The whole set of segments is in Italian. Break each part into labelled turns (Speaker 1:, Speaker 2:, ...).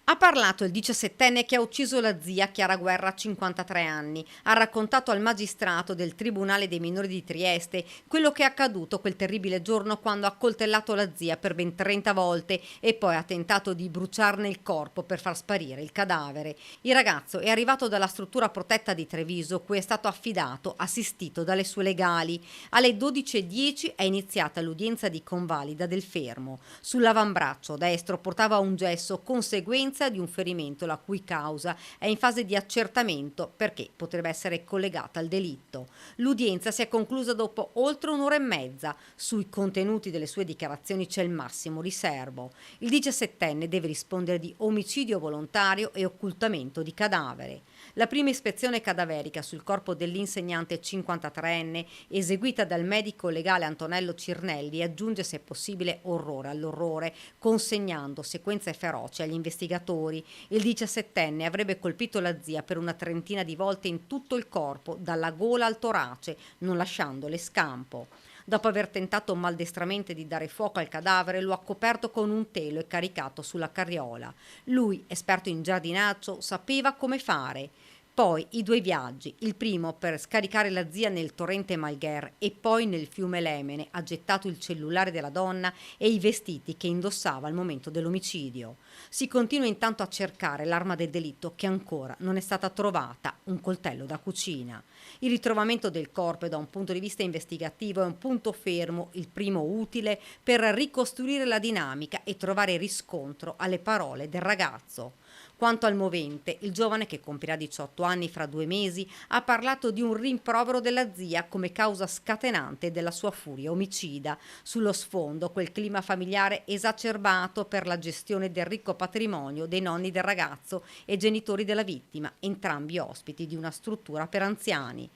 Speaker 1: Ha parlato il 17enne che ha ucciso la zia Chiara Guerra a 53 anni. Ha raccontato al magistrato del Tribunale dei minori di Trieste quello che è accaduto quel terribile giorno quando ha accoltellato la zia per ben 30 volte e poi ha tentato di bruciarne il corpo per far sparire il cadavere. Il ragazzo è arrivato dalla struttura protetta di Treviso, cui è stato affidato, assistito dalle sue legali. Alle 12:10 è iniziata l'udienza di convalida del fermo. Sull'avambraccio destro portava un gesso, conseguenza di un ferimento la cui causa è in fase di accertamento perché potrebbe essere collegata al delitto. L'udienza si è conclusa dopo oltre un'ora e mezza. Sui contenuti delle sue dichiarazioni c'è il massimo riservo. Il 17enne deve rispondere di omicidio volontario e occultamento di cadavere. La prima ispezione cadaverica sul corpo dell'insegnante 53enne, eseguita dal medico legale Antonello Cirnelli, aggiunge se possibile orrore all'orrore, consegnando sequenze feroci agli investigatori. Il 17enne avrebbe colpito la zia per una trentina di volte in tutto il corpo, dalla gola al torace, non lasciandole scampo. Dopo aver tentato maldestramente di dare fuoco al cadavere, lo ha coperto con un telo e caricato sulla carriola. Lui, esperto in giardinaggio, sapeva come fare. Poi i due viaggi, il primo per scaricare la zia nel torrente Malgher e poi nel fiume Lemene, ha gettato il cellulare della donna e i vestiti che indossava al momento dell'omicidio. Si continua intanto a cercare l'arma del delitto che ancora non è stata trovata, un coltello da cucina. Il ritrovamento del corpo da un punto di vista investigativo è un punto fermo, il primo utile per ricostruire la dinamica e trovare riscontro alle parole del ragazzo. Quanto al movente, il giovane che compirà 18 anni fra 2 mesi ha parlato di un rimprovero della zia come causa scatenante della sua furia omicida. Sullo sfondo quel clima familiare esacerbato per la gestione del ricco patrimonio dei nonni del ragazzo e genitori della vittima, entrambi ospiti di una struttura per anziani.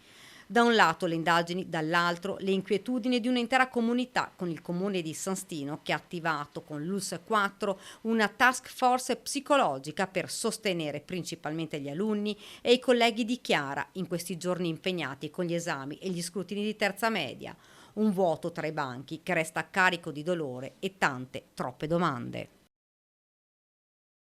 Speaker 1: Da un lato le indagini, dall'altro le inquietudini di un'intera comunità con il comune di San Stino che ha attivato con l'ULS 4 una task force psicologica per sostenere principalmente gli alunni e i colleghi di Chiara in questi giorni impegnati con gli esami e gli scrutini di terza media. Un vuoto tra i banchi che resta a carico di dolore e tante, troppe domande.